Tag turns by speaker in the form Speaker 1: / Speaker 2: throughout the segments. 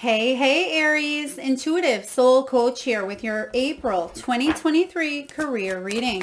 Speaker 1: Hey, Aries, intuitive soul coach here with your April 2023 career reading.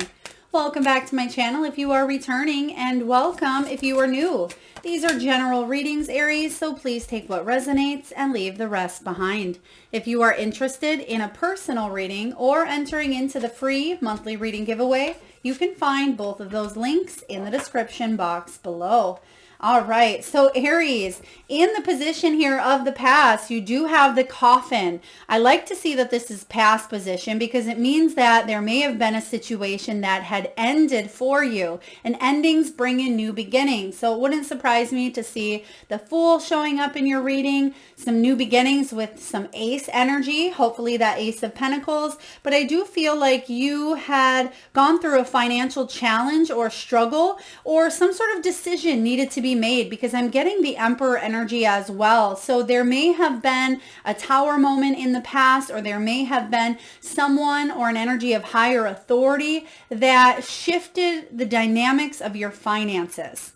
Speaker 1: Welcome back to my channel if you are returning, and welcome if you are new. These are general readings, Aries, so please take what resonates and leave the rest behind. If you are interested in a personal reading or entering into the free monthly reading giveaway, you can find both of those links in the description box below. All right, so Aries, in the position here of the past, you do have the coffin. I like to see that this is past position because it means that there may have been a situation that had ended for you, and endings bring in new beginnings. So it wouldn't surprise me to see the Fool showing up in your reading, some new beginnings with some Ace energy, hopefully that Ace of Pentacles. But I do feel like you had gone through a financial challenge or struggle, or some sort of decision needed to be made, because I'm getting the Emperor energy as well. So there may have been a tower moment in the past, or there may have been someone or an energy of higher authority that shifted the dynamics of your finances.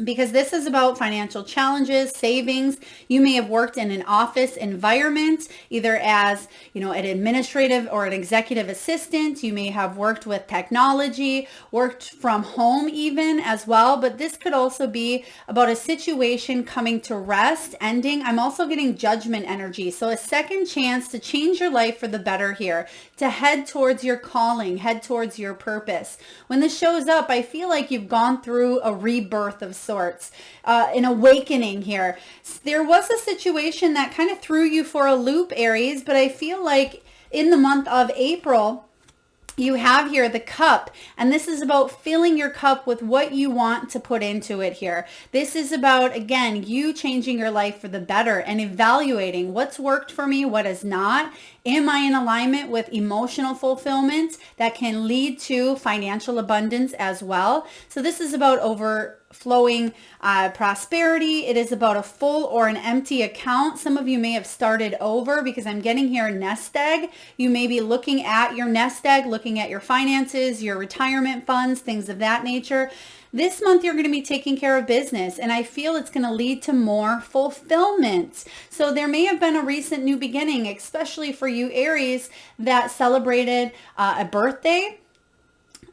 Speaker 1: Because this is about financial challenges, savings. You may have worked in an office environment, either as, an administrative or an executive assistant. You may have worked with technology, worked from home even as well. But this could also be about a situation coming to rest, ending. I'm also getting judgment energy. So a second chance to change your life for the better here, to head towards your calling, head towards your purpose. When this shows up, I feel like you've gone through a rebirth of sorts, an awakening here. There was a situation that kind of threw you for a loop, Aries, but I feel like in the month of April, you have here the cup, and this is about filling your cup with what you want to put into it here. This is about, again, you changing your life for the better and evaluating what's worked for me, what has not. Am I in alignment with emotional fulfillment that can lead to financial abundance as well? So this is about overflowing prosperity. It is about a full or an empty account. Some of you may have started over, because I'm getting here nest egg. You may be looking at your nest egg, looking at your finances, your retirement funds, things of that nature. This month, you're going to be taking care of business, and I feel it's going to lead to more fulfillment. So there may have been a recent new beginning, especially for you, Aries, that celebrated a birthday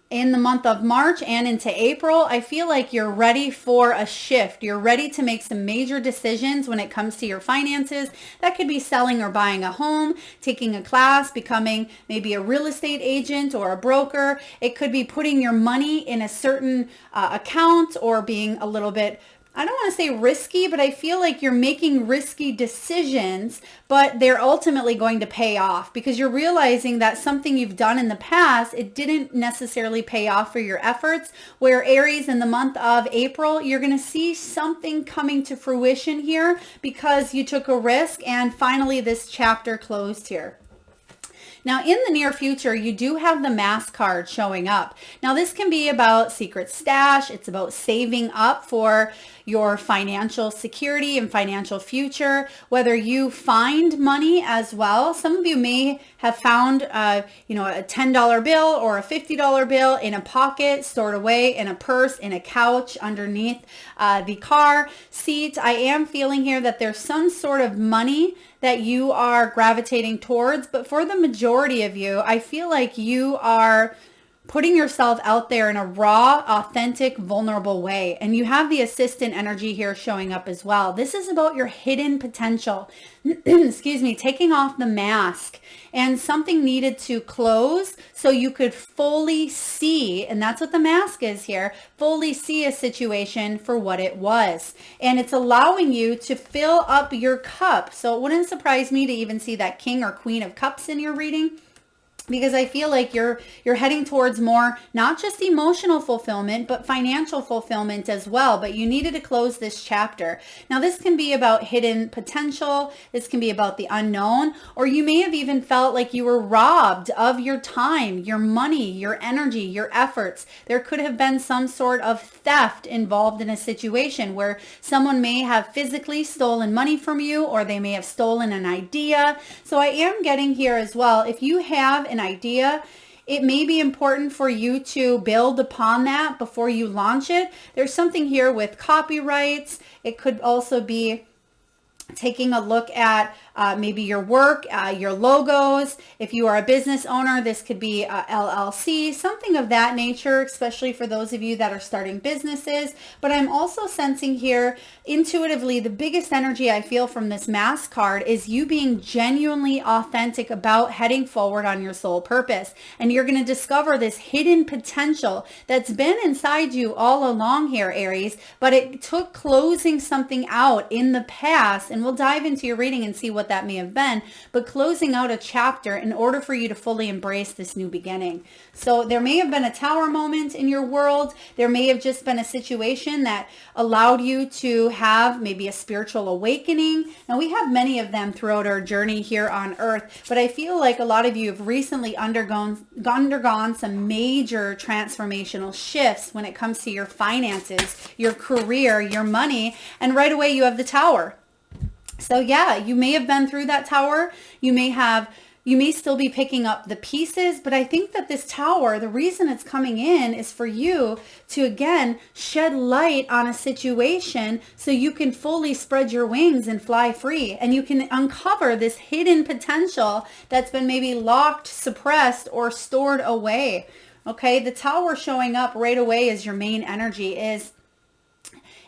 Speaker 1: in the month of March and into April. I feel like you're ready for a shift. You're ready to make some major decisions when it comes to your finances. That could be selling or buying a home, taking a class, becoming maybe a real estate agent or a broker. It could be putting your money in a certain account, or being a little bit, I don't want to say risky, but I feel like you're making risky decisions, but they're ultimately going to pay off, because you're realizing that something you've done in the past, it didn't necessarily pay off for your efforts. Where Aries, in the month of April, you're going to see something coming to fruition here because you took a risk, and finally this chapter closed here. Now, in the near future, you do have the Mass card showing up. Now, this can be about secret stash. It's about saving up for your financial security and financial future, whether you find money as well. Some of you may have found, a $10 bill or a $50 bill in a pocket, stored away in a purse, in a couch, underneath the car seat. I am feeling here that there's some sort of money that you are gravitating towards, but for the majority of you, I feel like you are putting yourself out there in a raw, authentic, vulnerable way. And you have the assistant energy here showing up as well. This is about your hidden potential. Excuse me, taking off the mask, and something needed to close so you could fully see, and that's what the mask is here, fully see a situation for what it was. And it's allowing you to fill up your cup. So it wouldn't surprise me to even see that King or Queen of Cups in your reading, because I feel like you're heading towards more, not just emotional fulfillment, but financial fulfillment as well. But you needed to close this chapter. Now, this can be about hidden potential. This can be about the unknown, or you may have even felt like you were robbed of your time, your money, your energy, your efforts. There could have been some sort of theft involved in a situation where someone may have physically stolen money from you, or they may have stolen an idea. So I am getting here as well, if you have an idea, it may be important for you to build upon that before you launch it. There's something here with copyrights. It could also be taking a look at maybe your work, your logos. If you are a business owner, this could be LLC, something of that nature, especially for those of you that are starting businesses. But I'm also sensing here intuitively, the biggest energy I feel from this Mass card is you being genuinely authentic about heading forward on your soul purpose. And you're going to discover this hidden potential that's been inside you all along here, Aries, but it took closing something out in the past. And we'll dive into your reading and see what that may have been, but closing out a chapter in order for you to fully embrace this new beginning. So there may have been a tower moment in your world. There may have just been a situation that allowed you to have maybe a spiritual awakening. And we have many of them throughout our journey here on earth, but I feel like a lot of you have recently undergone some major transformational shifts when it comes to your finances, your career, your money, and right away you have the tower. So yeah, you may have been through that tower. You may still be picking up the pieces, but I think that this tower, the reason it's coming in is for you to, again, shed light on a situation so you can fully spread your wings and fly free. And you can uncover this hidden potential that's been maybe locked, suppressed, or stored away. Okay, the tower showing up right away as your main energy is,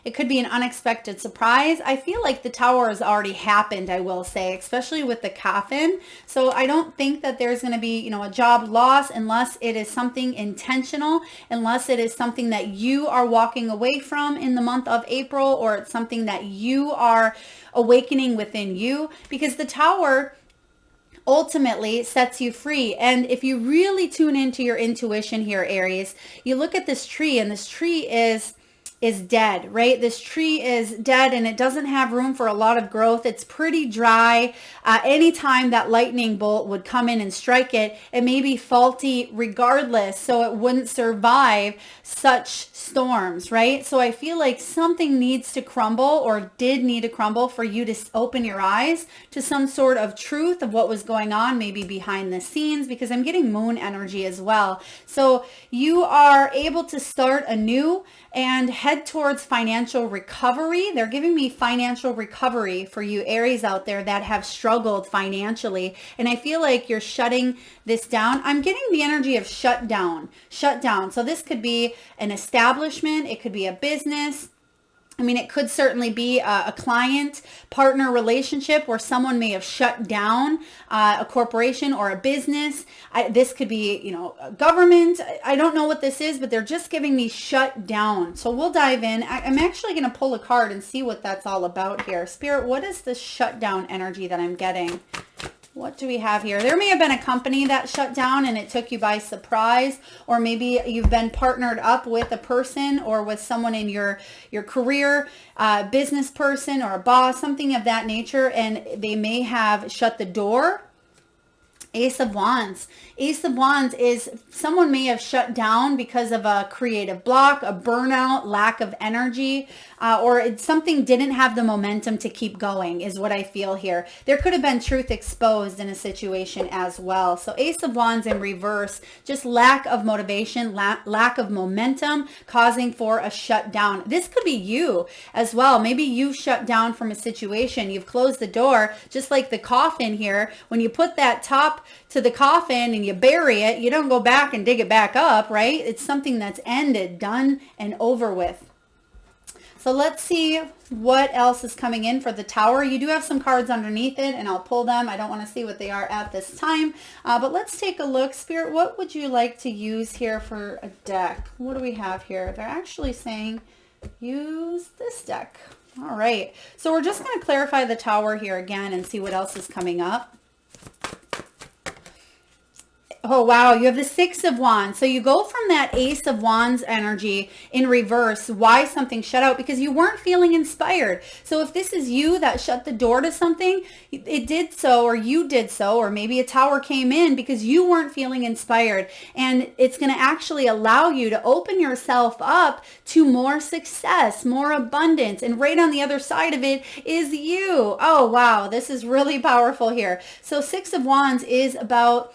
Speaker 1: it could be an unexpected surprise. I feel like the tower has already happened, I will say, especially with the coffin. So I don't think that there's going to be, a job loss unless it is something intentional, unless it is something that you are walking away from in the month of April, or it's something that you are awakening within you, because the tower ultimately sets you free. And if you really tune into your intuition here, Aries, you look at this tree, and this tree is dead, right? This tree is dead and it doesn't have room for a lot of growth. It's pretty dry. Anytime that lightning bolt would come in and strike it, it may be faulty regardless, so it wouldn't survive such storms, right? So I feel like something needs to crumble, or did need to crumble, for you to open your eyes to some sort of truth of what was going on, maybe behind the scenes, because I'm getting moon energy as well. So you are able to start anew and head towards financial recovery. They're giving me financial recovery for you Aries out there that have struggled financially. And I feel like you're shutting this down. I'm getting the energy of shut down. So this could be an establishment. It could be a business. I mean, it could certainly be a client-partner relationship where someone may have shut down a corporation or a business. This could be, a government. I don't know what this is, but they're just giving me shut down. So we'll dive in. I'm actually going to pull a card and see what that's all about here. Spirit, what is this shutdown energy that I'm getting? What do we have here? There may have been a company that shut down and it took you by surprise, or maybe you've been partnered up with a person or with someone in your career, business person or a boss, something of that nature, and they may have shut the door. Ace of Wands. Ace of Wands is someone may have shut down because of a creative block, a burnout, lack of energy, or something didn't have the momentum to keep going is what I feel here. There could have been truth exposed in a situation as well. So Ace of Wands in reverse, just lack of motivation, lack of momentum, causing for a shutdown. This could be you as well. Maybe you shut down from a situation. You've closed the door, just like the coffin here. When you put that top to the coffin and you bury it, you don't go back and dig it back up, right? It's something that's ended, done, and over with. So let's see what else is coming in for the tower. You do have some cards underneath it, and I'll pull them. I don't want to see what they are at this time, but let's take a look. Spirit, what would you like to use here for a deck? What do we have here? They're actually saying use this deck. All right. So we're just going to clarify the tower here again and see what else is coming up. Oh, wow. You have the Six of Wands. So you go from that Ace of Wands energy in reverse. Why something shut out? Because you weren't feeling inspired. So if this is you that shut the door to something, it did so, or you did so, or maybe a tower came in because you weren't feeling inspired. And it's going to actually allow you to open yourself up to more success, more abundance. And right on the other side of it is you. Oh, wow. This is really powerful here. So Six of Wands is about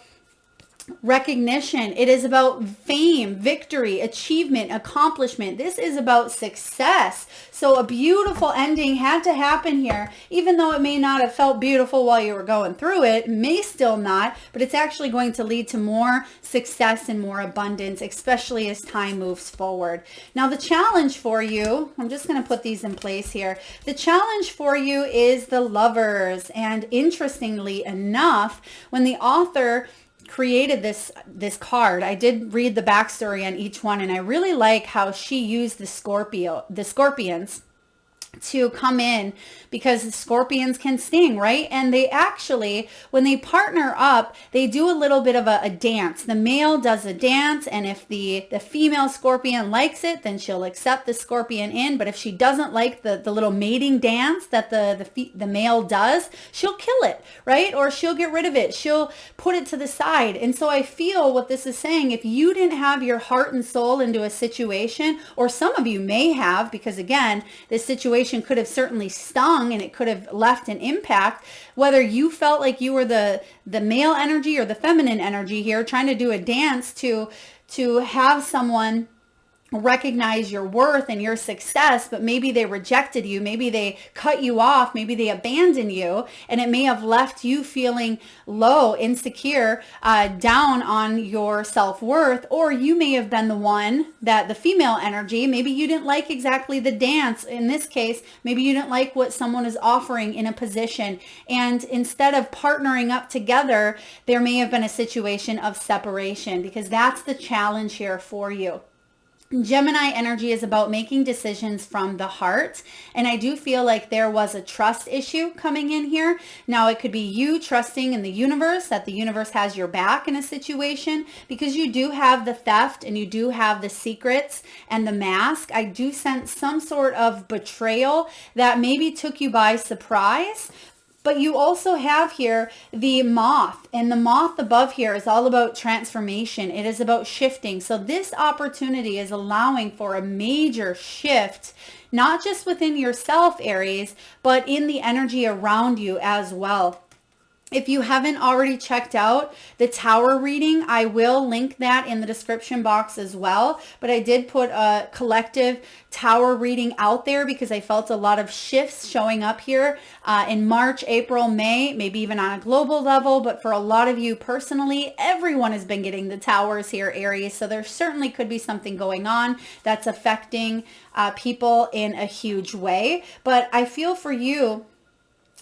Speaker 1: recognition. It is about fame, victory, achievement, accomplishment. This is about success. So a beautiful ending had to happen here, even though it may not have felt beautiful while you were going through it, may still not, but it's actually going to lead to more success and more abundance, especially as time moves forward. Now the challenge for you, I'm just going to put these in place here. The challenge for you is the Lovers. And interestingly enough, when the author created this card, I did read the backstory on each one, and I really like how she used the scorpions to come in, because scorpions can sting, right? And they actually, when they partner up, they do a little bit of a dance. The male does a dance, and if the female scorpion likes it, then she'll accept the scorpion in. But if she doesn't like the little mating dance that the male does, she'll kill it, right? Or she'll get rid of it. She'll put it to the side. And so I feel what this is saying, if you didn't have your heart and soul into a situation, or some of you may have, because again, this situation could have certainly stung and it could have left an impact, whether you felt like you were the male energy or the feminine energy here, trying to do a dance to have someone recognize your worth and your success, but maybe they rejected you, maybe they cut you off, maybe they abandoned you, and it may have left you feeling low, insecure, down on your self-worth. Or you may have been the one that the female energy, maybe you didn't like exactly the dance. In this case, maybe you didn't like what someone is offering in a position, and instead of partnering up together, there may have been a situation of separation, because that's the challenge here for you. Gemini energy is about making decisions from the heart. And I do feel like there was a trust issue coming in here. Now, it could be you trusting in the universe, that the universe has your back in a situation, because you do have the theft and you do have the secrets and the mask. I do sense some sort of betrayal that maybe took you by surprise. But you also have here the moth, and the moth above here is all about transformation. It is about shifting. So this opportunity is allowing for a major shift, not just within yourself, Aries, but in the energy around you as well. If you haven't already checked out the tower reading, I will link that in the description box as well. But I did put a collective tower reading out there because I felt a lot of shifts showing up here in March, April, May, maybe even on a global level. But for a lot of you personally, everyone has been getting the towers here, Aries. So there certainly could be something going on that's affecting people in a huge way. But I feel for you,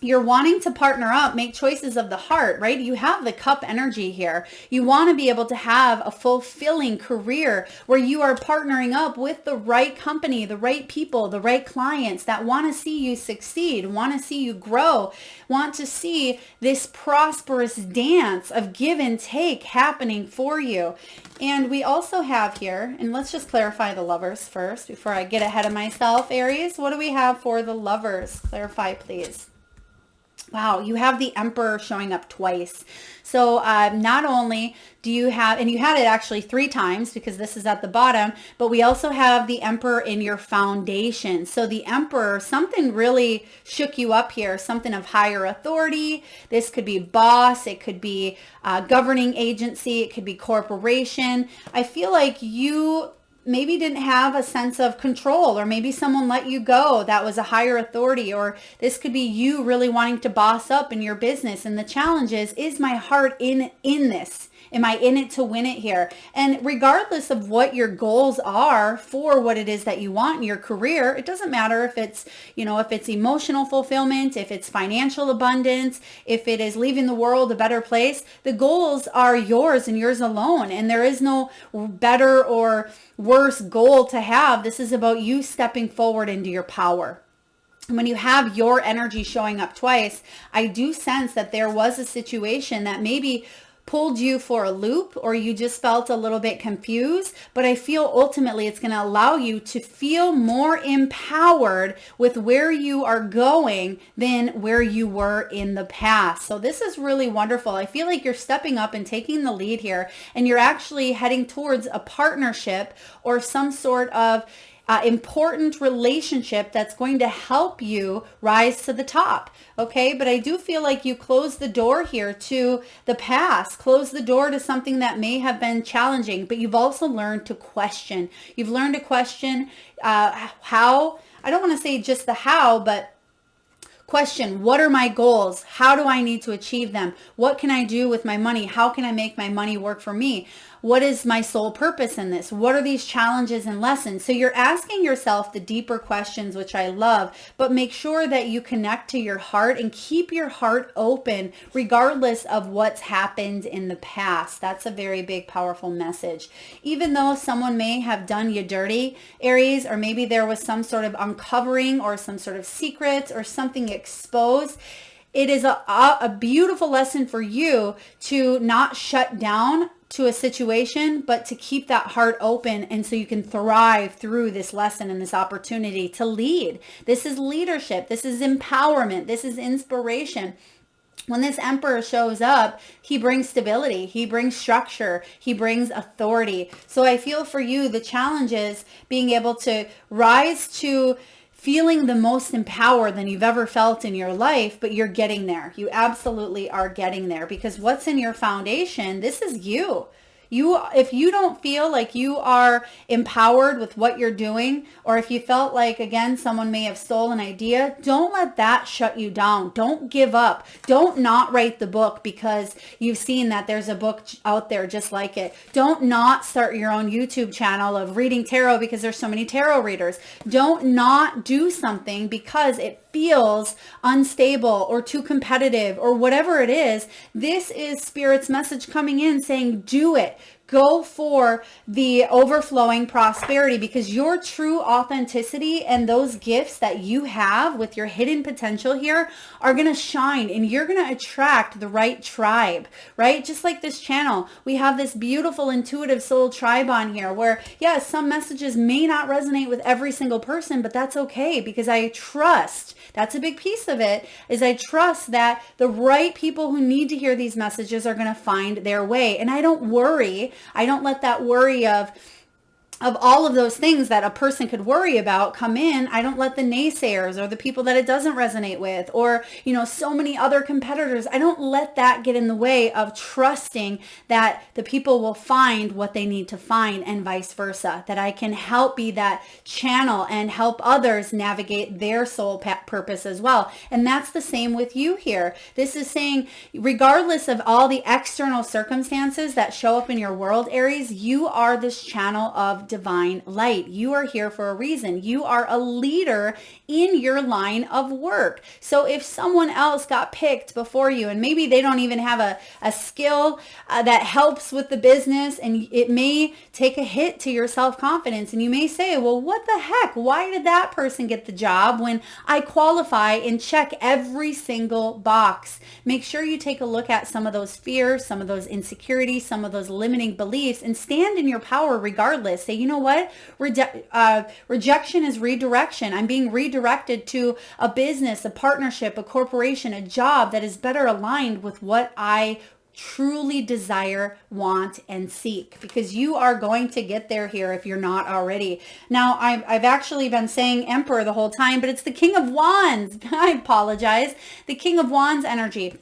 Speaker 1: you're wanting to partner up, make choices of the heart, right? You have the cup energy here. You want to be able to have a fulfilling career where you are partnering up with the right company, the right people, the right clients that want to see you succeed, want to see you grow, want to see this prosperous dance of give and take happening for you. And we also have here, and let's just clarify the Lovers first before I get ahead of myself, Aries. What do we have for the Lovers? Clarify, please. Wow, you have the Emperor showing up twice. So not only do you have, and you had it actually 3 times because this is at the bottom, but we also have the Emperor in your foundation. So the Emperor, something really shook you up here, something of higher authority. This could be boss, it could be governing agency, it could be corporation. I feel like you maybe didn't have a sense of control, or maybe someone let you go that was a higher authority, or this could be you really wanting to boss up in your business. And the challenge is my heart in this? Am I in it to win it here? And regardless of what your goals are for what it is that you want in your career, it doesn't matter if it's, if it's emotional fulfillment, if it's financial abundance, if it is leaving the world a better place, the goals are yours and yours alone. And there is no better or worse goal to have. This is about you stepping forward into your power. When you have your energy showing up twice, I do sense that there was a situation that maybe pulled you for a loop, or you just felt a little bit confused, but I feel ultimately it's going to allow you to feel more empowered with where you are going than where you were in the past. So this is really wonderful. I feel like you're stepping up and taking the lead here, and you're actually heading towards a partnership or some sort of important relationship that's going to help you rise to the top. Okay, but I do feel like you close the door here to the past, close the door to something that may have been challenging, but you've also learned to question. You've learned to question how, I don't want to say just the how, but question, what are my goals? How do I need to achieve them? What can I do with my money? How can I make my money work for me? What is my sole purpose in this? What are these challenges and lessons? So you're asking yourself the deeper questions, which I love, but make sure that you connect to your heart and keep your heart open regardless of what's happened in the past. That's a very big, powerful message. Even though someone may have done you dirty, Aries, or maybe there was some sort of uncovering or some sort of secret or something exposed, it is a beautiful lesson for you to not shut down to a situation, but to keep that heart open, and so you can thrive through this lesson and this opportunity to lead. This is leadership. This is empowerment. This is inspiration. When this emperor shows up, he brings stability, he brings structure, he brings authority. So I feel for you, the challenge is being able to rise to feeling the most empowered than you've ever felt in your life, but you're getting there. You absolutely are getting there, because what's in your foundation, this is you. If you don't feel like you are empowered with what you're doing, or if you felt like, again, someone may have stolen an idea, don't let that shut you down. Don't give up. Don't not write the book because you've seen that there's a book out there just like it. Don't not start your own YouTube channel of reading tarot because there's so many tarot readers. Don't not do something because it feels unstable or too competitive or whatever it is. This is Spirit's message coming in saying, do it. Go for the overflowing prosperity, because your true authenticity and those gifts that you have with your hidden potential here are going to shine, and you're going to attract the right tribe, right? Just like this channel, we have this beautiful intuitive soul tribe on here where, yes, some messages may not resonate with every single person, but that's okay, because I trust, that's a big piece of it, is I trust that the right people who need to hear these messages are going to find their way. And I don't worry. I don't let that worry of all of those things that a person could worry about come in. I don't let the naysayers or the people that it doesn't resonate with, or, so many other competitors, I don't let that get in the way of trusting that the people will find what they need to find, and vice versa, that I can help be that channel and help others navigate their soul purpose as well. And that's the same with you here. This is saying, regardless of all the external circumstances that show up in your world, Aries, you are this channel of divine light. You are here for a reason. You are a leader in your line of work. So if someone else got picked before you, and maybe they don't even have a skill that helps with the business, and it may take a hit to your self-confidence, and you may say, well, what the heck? Why did that person get the job when I qualify and check every single box? Make sure you take a look at some of those fears, some of those insecurities, some of those limiting beliefs, and stand in your power regardless. Say, you know what? Rejection is redirection. I'm being redirected to a business, a partnership, a corporation, a job that is better aligned with what I truly desire, want, and seek, because you are going to get there here if you're not already. Now, I've actually been saying Emperor the whole time, but it's the King of Wands. I apologize. The King of Wands energy.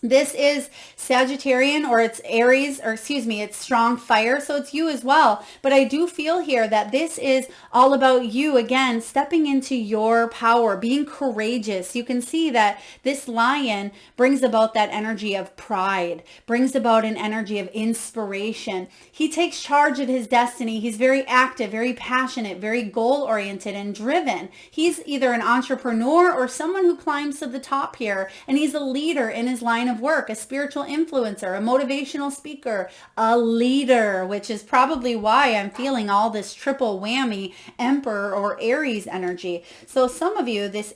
Speaker 1: This is Sagittarian, or it's Aries, or excuse me, it's strong fire. So it's you as well. But I do feel here that this is all about you, again, stepping into your power, being courageous. You can see that this lion brings about that energy of pride, brings about an energy of inspiration. He takes charge of his destiny. He's very active, very passionate, very goal-oriented and driven. He's either an entrepreneur or someone who climbs to the top here, and he's a leader in his line of work, a spiritual influencer, a motivational speaker, a leader, which is probably why I'm feeling all this triple whammy Emperor or Aries energy. So some of you, this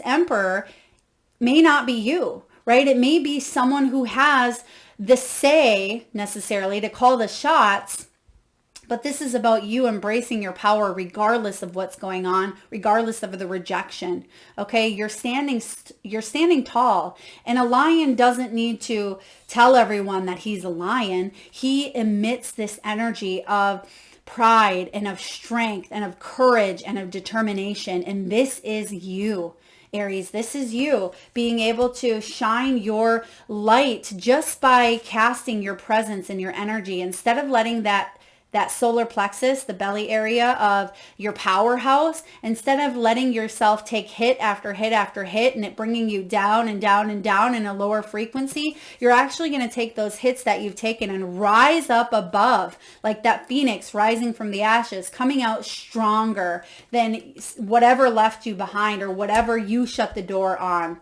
Speaker 1: Emperor may not be you, right? It may be someone who has the say necessarily to call the shots. But this is about you embracing your power regardless of what's going on, regardless of the rejection. Okay, you're standing tall, and a lion doesn't need to tell everyone that he's a lion. He emits this energy of pride and of strength and of courage and of determination. And this is you. Aries, this is you being able to shine your light just by casting your presence and your energy, instead of letting that solar plexus, the belly area of your powerhouse, instead of letting yourself take hit after hit after hit and it bringing you down and down and down in a lower frequency, you're actually going to take those hits that you've taken and rise up above, like that phoenix rising from the ashes, coming out stronger than whatever left you behind or whatever you shut the door on.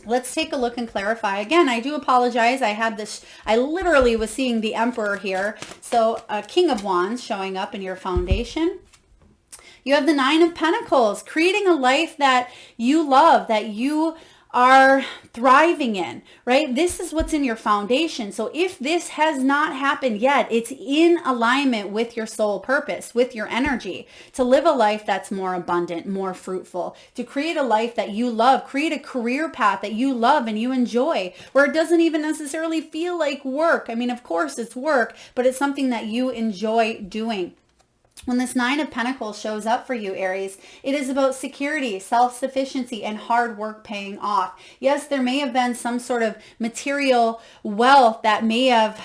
Speaker 1: Let's take a look and clarify. Again, I do apologize. I literally was seeing the Emperor here. So King of Wands showing up in your foundation. You have the Nine of Pentacles, creating a life that you love, that you are thriving in, right? This is what's in your foundation. So if this has not happened yet, it's in alignment with your soul purpose, with your energy, to live a life that's more abundant, more fruitful, to create a life that you love, create a career path that you love and you enjoy, where it doesn't even necessarily feel like work. I mean, of course it's work, but it's something that you enjoy doing. When this Nine of Pentacles shows up for you, Aries, it is about security, self-sufficiency, and hard work paying off. Yes, there may have been some sort of material wealth that may have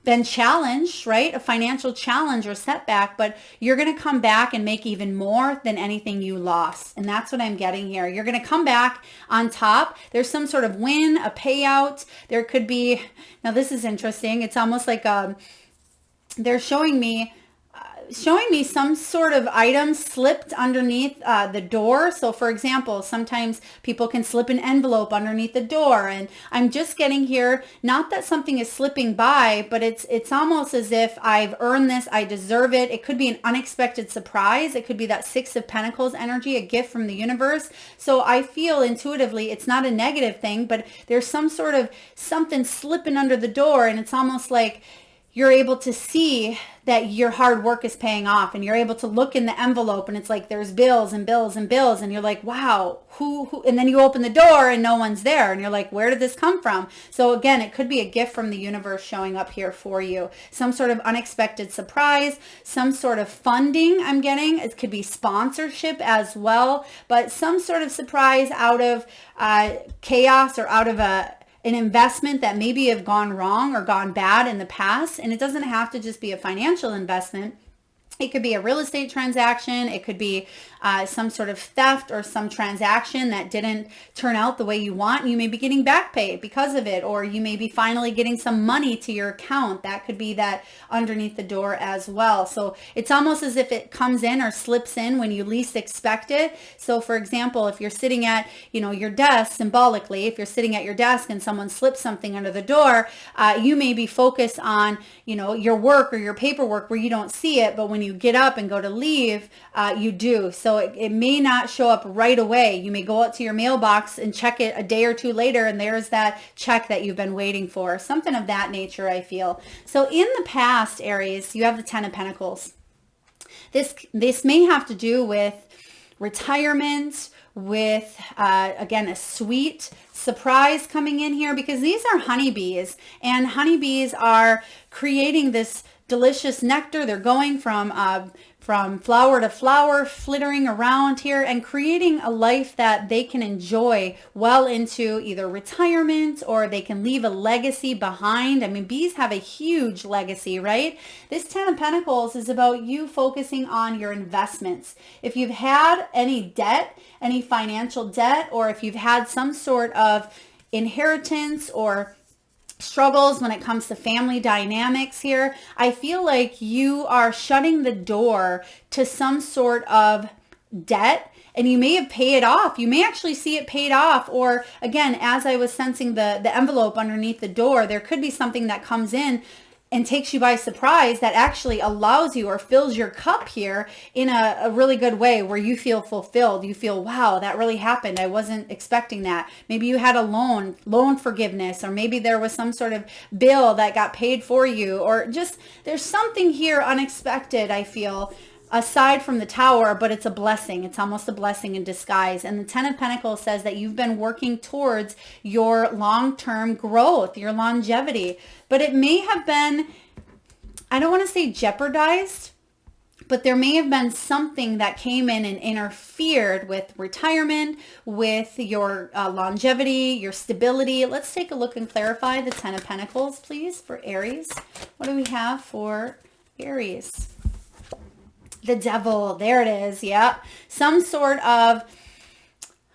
Speaker 1: been challenged, right? A financial challenge or setback, but you're going to come back and make even more than anything you lost. And that's what I'm getting here. You're going to come back on top. There's some sort of win, a payout. There could be, now this is interesting. It's almost like they're showing me some sort of item slipped underneath the door. So for example, sometimes people can slip an envelope underneath the door, and I'm just getting here, not that something is slipping by, but it's almost as if I've earned this, I deserve it. It could be an unexpected surprise. It could be that Six of Pentacles energy, a gift from the universe. So I feel intuitively it's not a negative thing, but there's some sort of something slipping under the door, and it's almost like you're able to see that your hard work is paying off, and you're able to look in the envelope and it's like there's bills and bills and bills, and you're like, wow, who, and then you open the door and no one's there, and you're like, where did this come from? So again, it could be a gift from the universe showing up here for you. Some sort of unexpected surprise, some sort of funding I'm getting. It could be sponsorship as well, but some sort of surprise out of chaos or out of an investment that maybe have gone wrong or gone bad in the past. And it doesn't have to just be a financial investment. It could be a real estate transaction. It could be some sort of theft or some transaction that didn't turn out the way you want. You may be getting back pay because of it, or you may be finally getting some money to your account. That could be that underneath the door as well. So it's almost as if it comes in or slips in when you least expect it. So for example, if you're sitting at, your desk, symbolically, if you're sitting at your desk and someone slips something under the door, you may be focused on, your work or your paperwork where you don't see it, but when you get up and go to leave, you do. So it may not show up right away. You may go out to your mailbox and check it a day or two later, and there's that check that you've been waiting for. Something of that nature, I feel. So in the past, Aries, you have the Ten of Pentacles. This may have to do with retirement, with, again, a sweet surprise coming in here, because these are honeybees, and honeybees are creating this delicious nectar. They're going from flower to flower, flittering around here and creating a life that they can enjoy well into either retirement, or they can leave a legacy behind. I mean, bees have a huge legacy, right? This Ten of Pentacles is about you focusing on your investments. If you've had any debt, any financial debt, or if you've had some sort of inheritance or struggles when it comes to family dynamics here, I feel like you are shutting the door to some sort of debt, and you may have paid it off. You may actually see it paid off, or again, as I was sensing the envelope underneath the door, there could be something that comes in and takes you by surprise that actually allows you or fills your cup here in a really good way, where you feel fulfilled. You feel, wow, that really happened. I wasn't expecting that. Maybe you had a loan forgiveness, or maybe there was some sort of bill that got paid for you, or just there's something here unexpected, I feel, aside from the Tower, but it's a blessing. It's almost a blessing in disguise. And the Ten of Pentacles says that you've been working towards your long-term growth, your longevity, but it may have been, I don't want to say jeopardized, but there may have been something that came in and interfered with retirement, with your longevity, your stability. Let's take a look and clarify the Ten of Pentacles, please, for Aries. What do we have for Aries? The Devil. There it is. Yeah. Some sort of,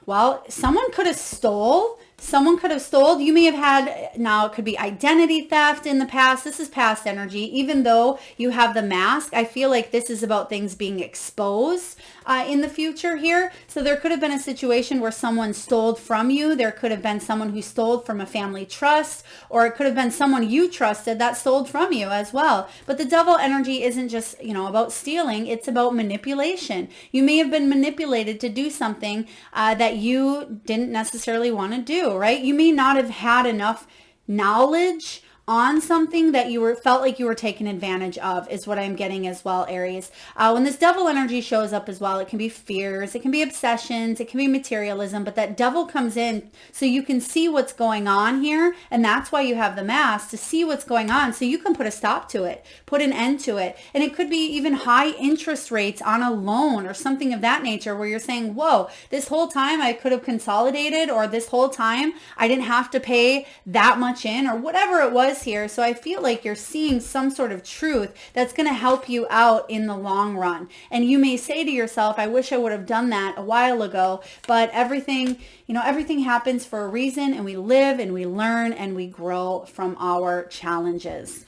Speaker 1: well, someone could have stole. Someone could have stole. You may have had, now it could be identity theft in the past. This is past energy. Even though you have the mask, I feel like this is about things being exposed in the future here. So there could have been a situation where someone stole from you. There could have been someone who stole from a family trust, or it could have been someone you trusted that stole from you as well. But the Devil energy isn't just, about stealing. It's about manipulation. You may have been manipulated to do something that you didn't necessarily want to do, right? You may not have had enough knowledge on something that felt like you were taken advantage of, is what I'm getting as well, Aries. When this Devil energy shows up as well, it can be fears, it can be obsessions, it can be materialism, but that Devil comes in so you can see what's going on here, and that's why you have the mask, to see what's going on so you can put a stop to it, put an end to it. And it could be even high interest rates on a loan or something of that nature, where you're saying, whoa, this whole time I could have consolidated, or this whole time I didn't have to pay that much in, or whatever it was here. So I feel like you're seeing some sort of truth that's going to help you out in the long run. And you may say to yourself, I wish I would have done that a while ago, but everything happens for a reason, and we live and we learn and we grow from our challenges.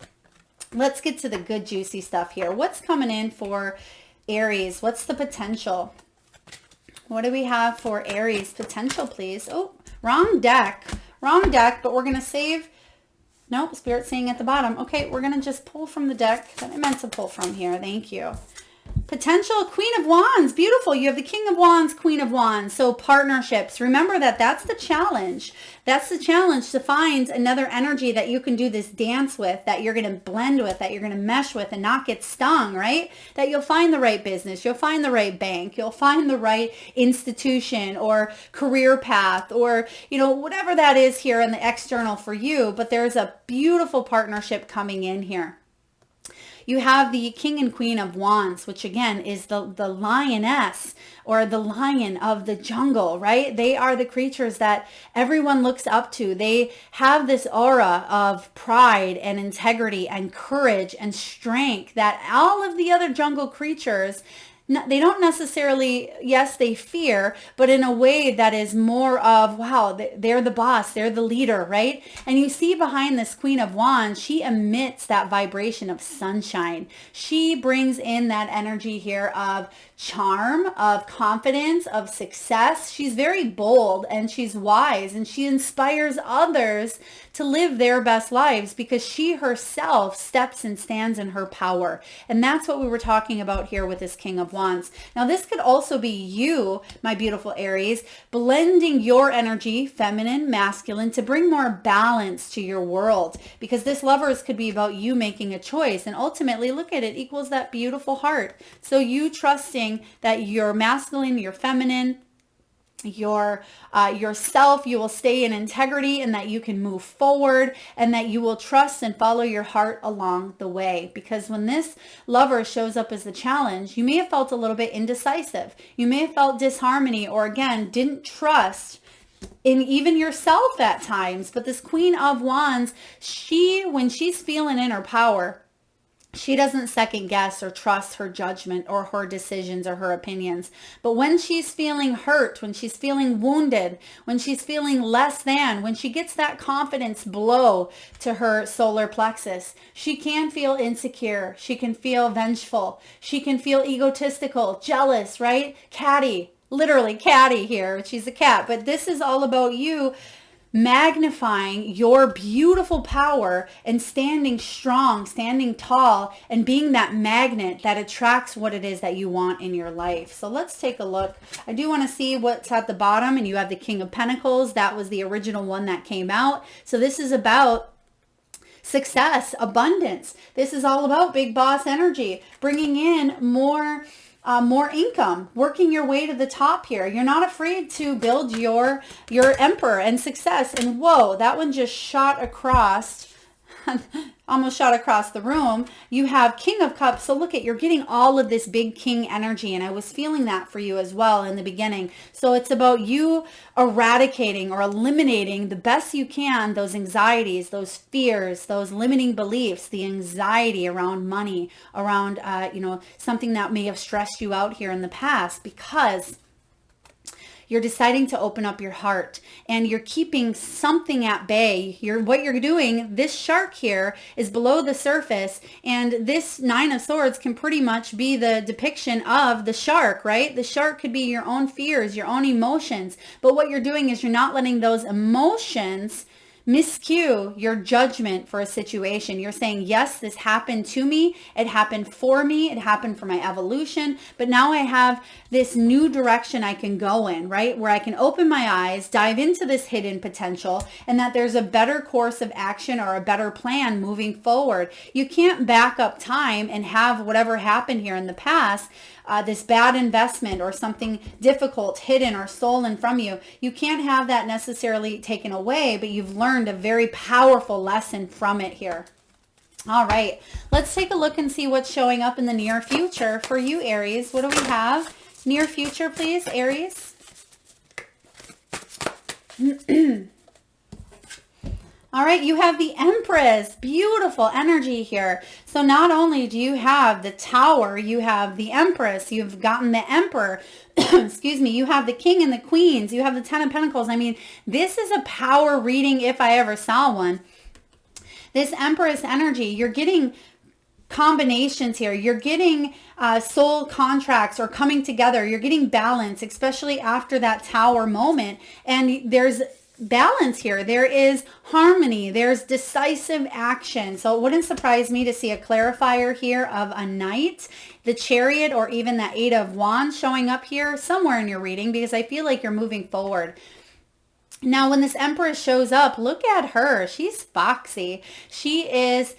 Speaker 1: Let's get to the good juicy stuff here. What's coming in for Aries? What's the potential? What do we have for Aries potential, please? Oh, wrong deck, but we're going to save. Nope, Spirit's saying at the bottom. Okay, we're going to just pull from the deck that I meant to pull from here. Thank you. Potential Queen of Wands. Beautiful. You have the King of Wands, Queen of Wands. So partnerships. Remember that's the challenge. That's the challenge, to find another energy that you can do this dance with, that you're going to blend with, that you're going to mesh with and not get stung, right? That you'll find the right business. You'll find the right bank. You'll find the right institution or career path, or, whatever that is here in the external for you. But there's a beautiful partnership coming in here. You have the King and Queen of Wands, which again is the lioness, or the lion of the jungle, right? They are the creatures that everyone looks up to. They have this aura of pride and integrity and courage and strength that all of the other jungle creatures, they don't necessarily, yes, they fear, but in a way that is more of, wow, they're the boss, they're the leader, right? And you see behind this Queen of Wands, she emits that vibration of sunshine. She brings in that energy here of charm, of confidence, of success. She's very bold and she's wise, and she inspires others to live their best lives because she herself steps and stands in her power. And that's what we were talking about here with this King of Wands. Now, this could also be you, my beautiful Aries, blending your energy, feminine, masculine, to bring more balance to your world, because this Lovers could be about you making a choice. And ultimately, look at it, equals that beautiful heart. So you trusting that you're masculine, you're feminine, yourself, you will stay in integrity, and that you can move forward, and that you will trust and follow your heart along the way. Because when this Lover shows up as the challenge, you may have felt a little bit indecisive. You may have felt disharmony, or again, didn't trust in even yourself at times. But this Queen of Wands, when she's feeling in her power, she doesn't second guess or trust her judgment or her decisions or her opinions. But when she's feeling hurt, when she's feeling wounded, when she's feeling less than, when she gets that confidence blow to her solar plexus, she can feel insecure. She can feel vengeful. She can feel egotistical, jealous, right? Catty, literally catty here. She's a cat. But this is all about you magnifying your beautiful power and standing strong, standing tall, and being that magnet that attracts what it is that you want in your life. So let's take a look. I do want to see what's at the bottom, and you have the King of Pentacles. That was the original one that came out. So this is about success, abundance. This is all about big boss energy, bringing in more income, working your way to the top here. You're not afraid to build your emperor and success. And whoa, that one just shot across. almost shot across the room, you have King of Cups. So look at, you're getting all of this big king energy. And I was feeling that for you as well in the beginning. So it's about you eradicating or eliminating the best you can those anxieties, those fears, those limiting beliefs, the anxiety around money, around, something that may have stressed you out here in the past, because you're deciding to open up your heart and you're keeping something at bay. What you're doing, this shark here is below the surface, and this Nine of Swords can pretty much be the depiction of the shark, right? The shark could be your own fears, your own emotions. But what you're doing is you're not letting those emotions miscue your judgment for a situation. You're saying, yes, this happened to me. It happened for me. It happened for my evolution. But now I have this new direction I can go in, right? Where I can open my eyes, dive into this hidden potential, and that there's a better course of action or a better plan moving forward. You can't back up time and have whatever happened here in the past, this bad investment or something difficult hidden or stolen from you. You can't have that necessarily taken away, but you've learned a very powerful lesson from it here. All right, let's take a look and see what's showing up in the near future for you, Aries. What do we have? Near future, please, Aries. All right, you have the Empress. Beautiful energy here. So not only do you have the Tower, you have the Empress, you've gotten the Emperor, excuse me, you have the King and the Queens, you have the Ten of Pentacles. I mean, this is a power reading if I ever saw one. This Empress energy, you're getting combinations here. You're getting soul contracts or coming together. You're getting balance, especially after that Tower moment. And there's balance here. There is harmony. There's decisive action. So it wouldn't surprise me to see a clarifier here of a Knight, the Chariot, or even the Eight of Wands showing up here somewhere in your reading, because I feel like you're moving forward. Now, when this Empress shows up, look at her. She's foxy. She is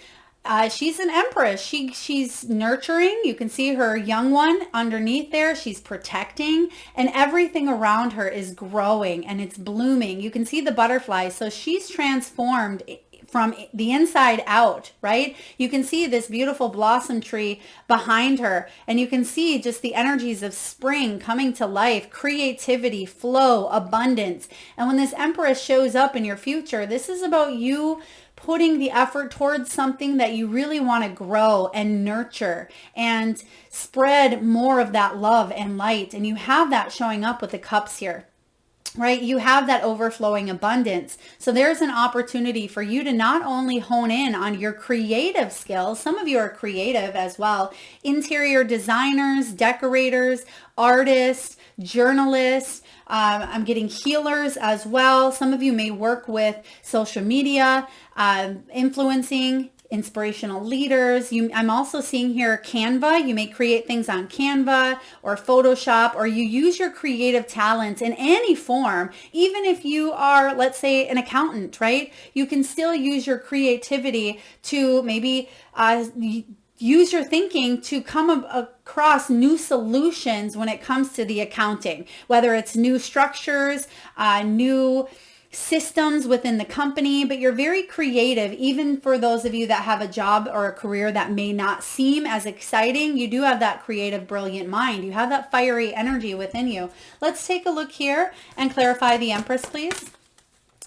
Speaker 1: she's an empress. She's nurturing. You can see her young one underneath there. She's protecting, and everything around her is growing and it's blooming. You can see the butterflies. So she's transformed from the inside out, right? You can see this beautiful blossom tree behind her, and you can see just the energies of spring coming to life, creativity, flow, abundance. And when this Empress shows up in your future, this is about you putting the effort towards something that you really want to grow and nurture and spread more of that love and light. And you have that showing up with the cups here, right? You have that overflowing abundance. So there's an opportunity for you to not only hone in on your creative skills. Some of you are creative as well. Interior designers, decorators, artists, journalists. I'm getting healers as well. Some of you may work with social media, influencing, inspirational leaders. I'm also seeing here Canva. You may create things on Canva or Photoshop, or you use your creative talents in any form. Even if you are, let's say, an accountant, right? You can still use your creativity to maybe use your thinking to come across new solutions when it comes to the accounting, whether it's new structures, new systems within the company. But you're very creative. Even for those of you that have a job or a career that may not seem as exciting, you do have that creative, brilliant mind. You have that fiery energy within you. Let's take a look here and clarify the Empress, please.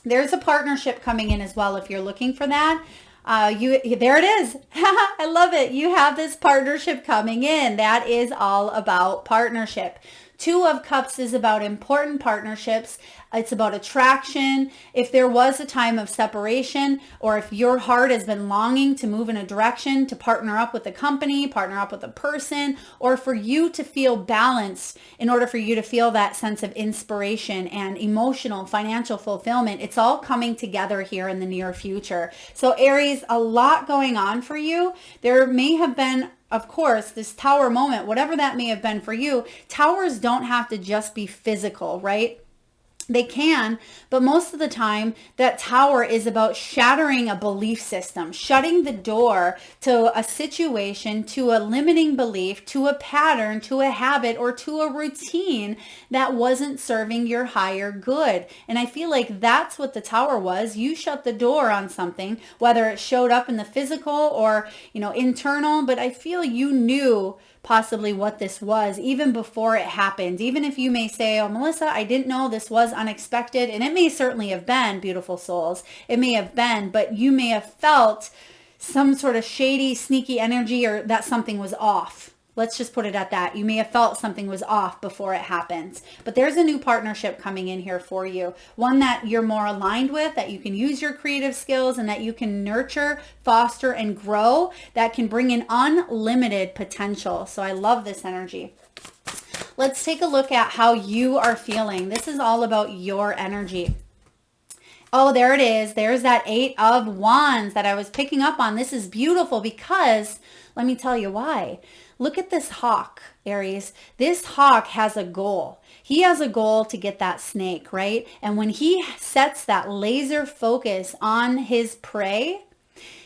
Speaker 1: There's a partnership coming in as well if you're looking for that. There it is. I love it. You have this partnership coming in. That is all about partnership. Two of Cups is about important partnerships. It's about attraction. If there was a time of separation, or if your heart has been longing to move in a direction, to partner up with a company, partner up with a person, or for you to feel balanced in order for you to feel that sense of inspiration and emotional, financial fulfillment, it's all coming together here in the near future. So Aries, a lot going on for you. There may have been, of course, this Tower moment, whatever that may have been for you. Towers don't have to just be physical, right? They can, but most of the time that tower is about shattering a belief system, shutting the door to a situation, to a limiting belief, to a pattern, to a habit, or to a routine that wasn't serving your higher good. And I feel like that's what the tower was. You shut the door on something, whether it showed up in the physical or, internal, but I feel you knew possibly what this was even before it happened. Even if you may say, oh, Melissa, I didn't know this was unexpected. And it may certainly have been, beautiful souls. It may have been, but you may have felt some sort of shady, sneaky energy, or that something was off. Let's just put it at that. You may have felt something was off before it happens. But there's a new partnership coming in here for you. One that you're more aligned with, that you can use your creative skills and that you can nurture, foster, and grow, that can bring in unlimited potential. So I love this energy. Let's take a look at how you are feeling. This is all about your energy. Oh, there it is. There's that 8 of Wands that I was picking up on. This is beautiful because, let me tell you why. Look at this hawk, Aries. This hawk has a goal. He has a goal to get that snake, right? And when he sets that laser focus on his prey,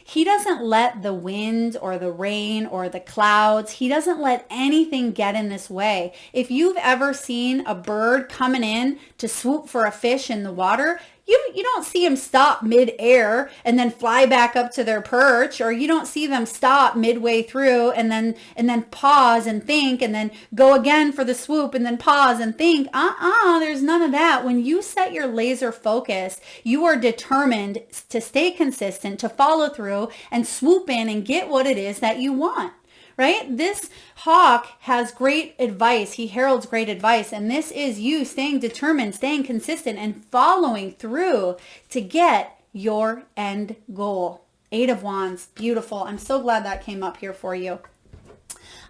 Speaker 1: he doesn't let the wind or the rain or the clouds, he doesn't let anything get in this way. If you've ever seen a bird coming in to swoop for a fish in the water, you don't see them stop mid-air and then fly back up to their perch, or you don't see them stop midway through and then pause and think and then go again for the swoop and then pause and think. There's none of that. When you set your laser focus, you are determined to stay consistent, to follow through and swoop in and get what it is that you want. Right? This hawk has great advice. He heralds great advice. And this is you staying determined, staying consistent, and following through to get your end goal. 8 of Wands. Beautiful. I'm so glad that came up here for you.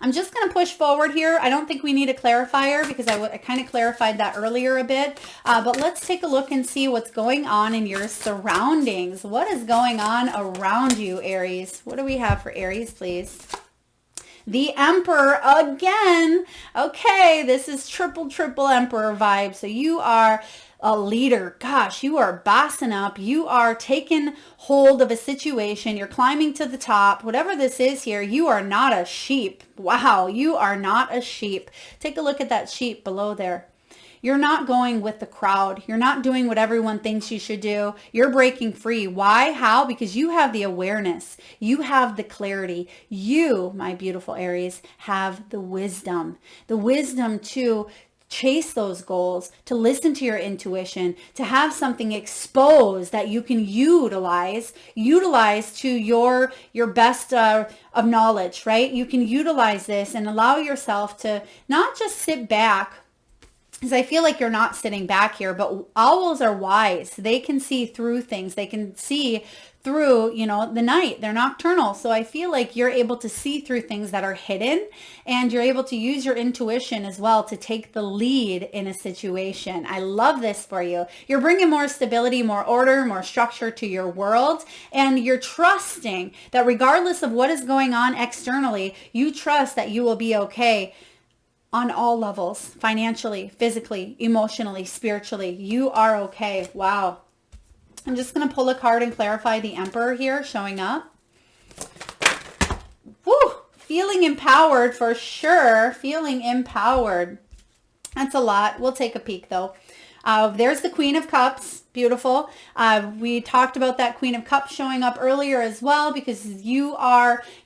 Speaker 1: I'm just going to push forward here. I don't think we need a clarifier because I kind of clarified that earlier a bit. But let's take a look and see what's going on in your surroundings. What is going on around you, Aries? What do we have for Aries, please? The Emperor again. Okay, this is triple Emperor vibe. So you are a leader. Gosh, you are bossing up. You are taking hold of a situation. You're climbing to the top. Whatever this is here, you are not a sheep. Wow, you are not a sheep. Take a look at that sheep below there. You're not going with the crowd. You're not doing what everyone thinks you should do. You're breaking free. Why? How? Because you have the awareness. You have the clarity. You, my beautiful Aries, have the wisdom. The wisdom to chase those goals, to listen to your intuition, to have something exposed that you can utilize to your best of knowledge, right? You can utilize this and allow yourself to not just sit back, because I feel like you're not sitting back here, but owls are wise. They can see through things. They can see through, the night. They're nocturnal. So I feel like you're able to see through things that are hidden, and you're able to use your intuition as well to take the lead in a situation. I love this for you. You're bringing more stability, more order, more structure to your world, and you're trusting that regardless of what is going on externally, you trust that you will be okay. On all levels, financially, physically, emotionally, spiritually, you are okay. Wow. I'm just going to pull a card and clarify the Emperor here showing up. Woo! Feeling empowered for sure. Feeling empowered. That's a lot. We'll take a peek though. There's the Queen of Cups. Beautiful. We talked about that Queen of Cups showing up earlier as well, because you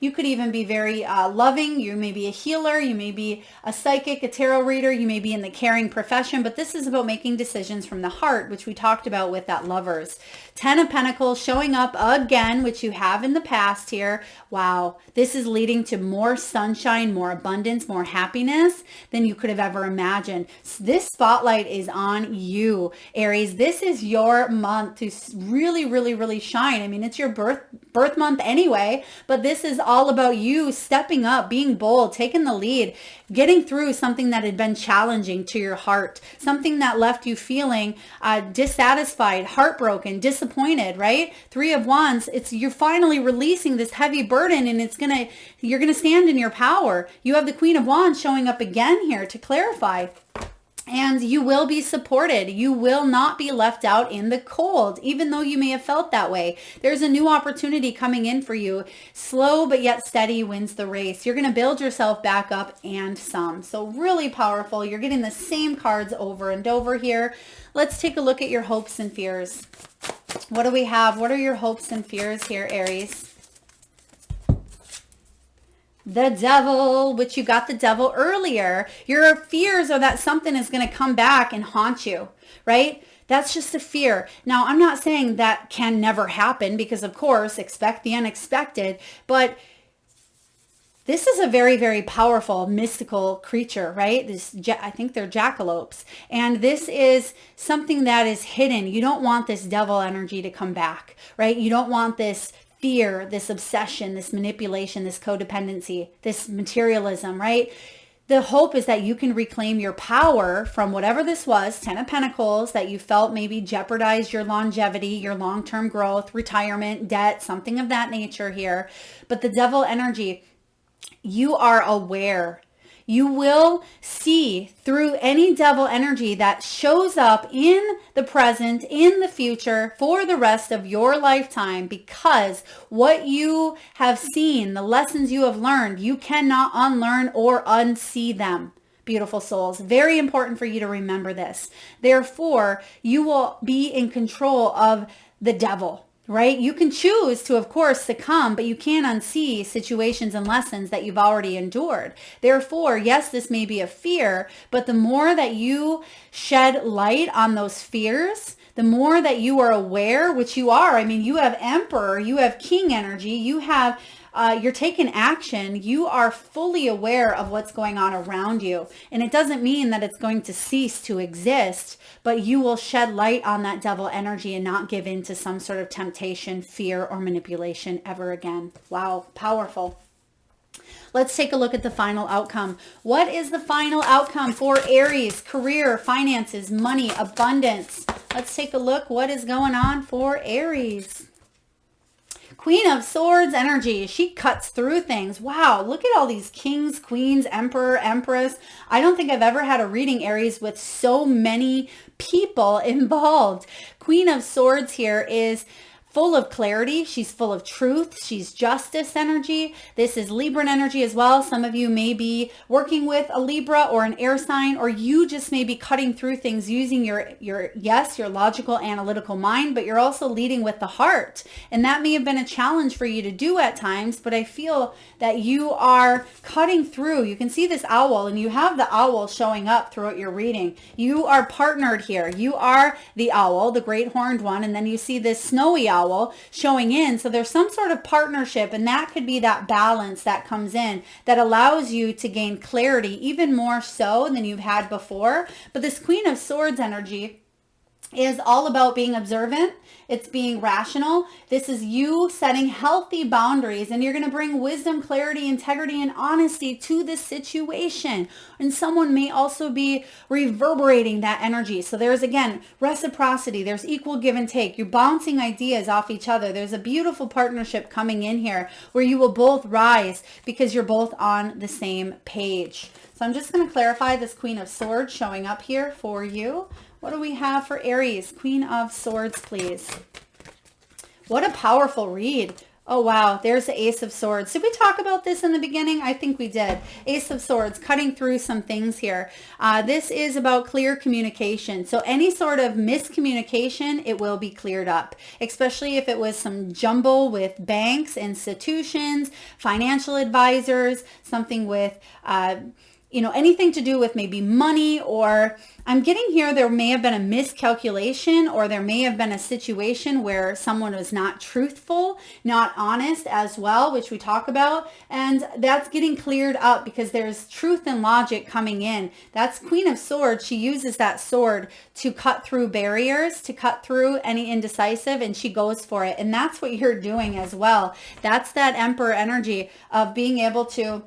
Speaker 1: could even be very loving. You may be a healer. You may be a psychic, a tarot reader. You may be in the caring profession, but this is about making decisions from the heart, which we talked about with that Lovers. 10 of Pentacles showing up again, which you have in the past here. Wow. This is leading to more sunshine, more abundance, more happiness than you could have ever imagined. This spotlight is on you, Aries. This is your month to really shine. I mean, it's your birth month anyway, but this is all about you stepping up, being bold, taking the lead, getting through something that had been challenging to your heart, something that left you feeling dissatisfied, heartbroken, disappointed, right? 3 of Wands, you're finally releasing this heavy burden, and you're gonna stand in your power. You have the Queen of Wands showing up again here to clarify. And you will be supported. You will not be left out in the cold, even though you may have felt that way. There's a new opportunity coming in for you. Slow but yet steady wins the race. You're going to build yourself back up and some. So really powerful. You're getting the same cards over and over here. Let's take a look at your hopes and fears. What do we have? What are your hopes and fears here, Aries? The devil, which you got the devil earlier. Your fears are that something is going to come back and haunt you, right? That's just a fear. Now, I'm not saying that can never happen because, of course, expect the unexpected, but this is a very, very powerful mystical creature, right? I think they're jackalopes. And this is something that is hidden. You don't want this devil energy to come back, right? You don't want this fear, this obsession, this manipulation, this codependency, this materialism, right? The hope is that you can reclaim your power from whatever this was, 10 of Pentacles, that you felt maybe jeopardized your longevity, your long-term growth, retirement, debt, something of that nature here. But the devil energy, you are aware. You will see through any devil energy that shows up in the present, in the future, for the rest of your lifetime, because what you have seen, the lessons you have learned, you cannot unlearn or unsee them. Beautiful souls. Very important for you to remember this. Therefore, you will be in control of the devil. Right? You can choose to, of course, succumb, but you can't unsee situations and lessons that you've already endured. Therefore, yes, this may be a fear, but the more that you shed light on those fears, the more that you are aware, which you are. I mean, you have Emperor, you have King energy, you have you're taking action. You are fully aware of what's going on around you. And it doesn't mean that it's going to cease to exist, but you will shed light on that devil energy and not give in to some sort of temptation, fear, or manipulation ever again. Wow, powerful. Let's take a look at the final outcome. What is the final outcome for Aries? Career, finances, money, abundance. Let's take a look. What is going on for Aries? Queen of Swords energy. She cuts through things. Wow, look at all these kings, queens, emperor, empress. I don't think I've ever had a reading, Aries, with so many people involved. Queen of Swords here is full of clarity. She's full of truth. She's justice energy. This is Libran energy as well. Some of you may be working with a Libra or an air sign, or you just may be cutting through things using your logical, analytical mind, but you're also leading with the heart. And that may have been a challenge for you to do at times, but I feel that you are cutting through. You can see this owl, and you have the owl showing up throughout your reading. You are partnered here. You are the owl, the great horned one, and then you see this snowy owl showing in. So there's some sort of partnership, and that could be that balance that comes in that allows you to gain clarity even more so than you've had before. But this Queen of Swords energy is all about being observant. It's being rational. This is you setting healthy boundaries, and you're going to bring wisdom, clarity, integrity, and honesty to this situation. And someone may also be reverberating that energy. So there's, again, reciprocity. There's equal give and take. You're bouncing ideas off each other. There's a beautiful partnership coming in here where you will both rise because you're both on the same page. So I'm just going to clarify this Queen of Swords showing up here for you. What do we have for Aries? Queen of Swords, please. What a powerful read. Oh, wow. There's the Ace of Swords. Did we talk about this in the beginning? I think we did. Ace of Swords, cutting through some things here. This is about clear communication. So any sort of miscommunication, it will be cleared up, especially if it was some jumble with banks, institutions, financial advisors, something with anything to do with maybe money, or I'm getting here there may have been a miscalculation, or there may have been a situation where someone was not truthful, not honest as well, which we talk about, and that's getting cleared up because there's truth and logic coming in. That's Queen of Swords. She uses that sword to cut through barriers, to cut through any indecisive, and she goes for it. And that's what you're doing as well. That's that Emperor energy of being able to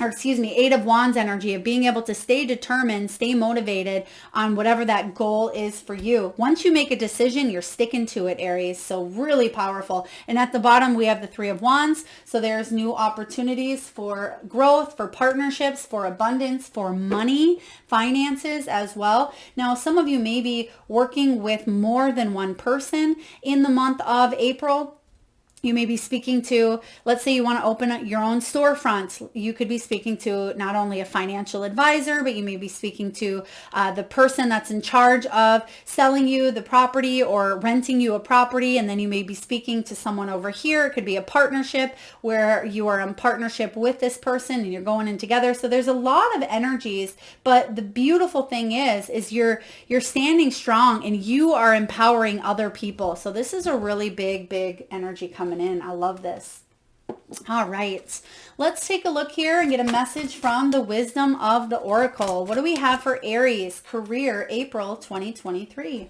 Speaker 1: or excuse me, Eight of Wands energy of being able to stay determined, stay motivated on whatever that goal is for you. Once you make a decision, you're sticking to it, Aries. So really powerful. And at the bottom, we have the Three of Wands. So there's new opportunities for growth, for partnerships, for abundance, for money, finances as well. Now, some of you may be working with more than one person in the month of April. You may be speaking to, let's say you want to open up your own storefront. You could be speaking to not only a financial advisor, but you may be speaking to the person that's in charge of selling you the property or renting you a property. And then you may be speaking to someone over here. It could be a partnership where you are in partnership with this person and you're going in together. So there's a lot of energies, but the beautiful thing is you're standing strong and you are empowering other people. So this is a really big energy coming in. I love this. All right, let's take a look here and get a message from the wisdom of the oracle. What do we have for Aries career April 2023?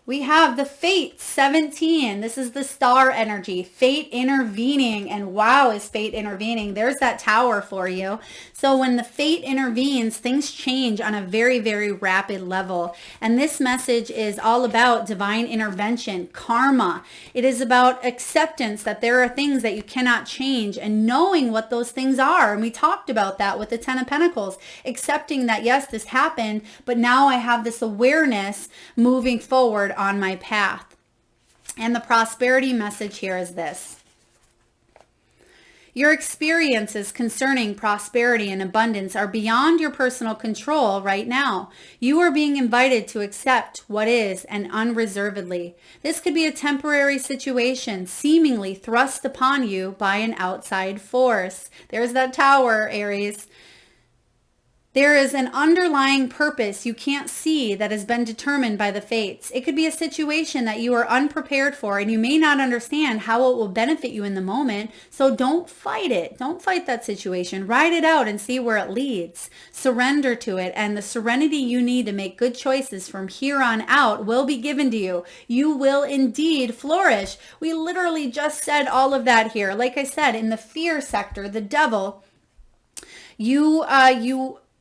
Speaker 1: We have the Fate 17. This is the star energy, fate intervening. And wow, is fate intervening. There's that tower for you. So when the fate intervenes, things change on a very rapid level. And this message is all about divine intervention, karma. It is about acceptance that there are things that you cannot change and knowing what those things are. And we talked about that with the Ten of Pentacles, accepting that, yes, this happened, but now I have this awareness moving forward on my path. And the prosperity message here is this. Your experiences concerning prosperity and abundance are beyond your personal control right now. You are being invited to accept what is and unreservedly. This could be a temporary situation seemingly thrust upon you by an outside force. There's that tower, Aries. There is an underlying purpose you can't see that has been determined by the fates. It could be a situation that you are unprepared for and you may not understand how it will benefit you in the moment. So don't fight it. Don't fight that situation. Ride it out and see where it leads. Surrender to it, and the serenity you need to make good choices from here on out will be given to you. You will indeed flourish. We literally just said all of that here. Like I said, in the fear sector, the devil, you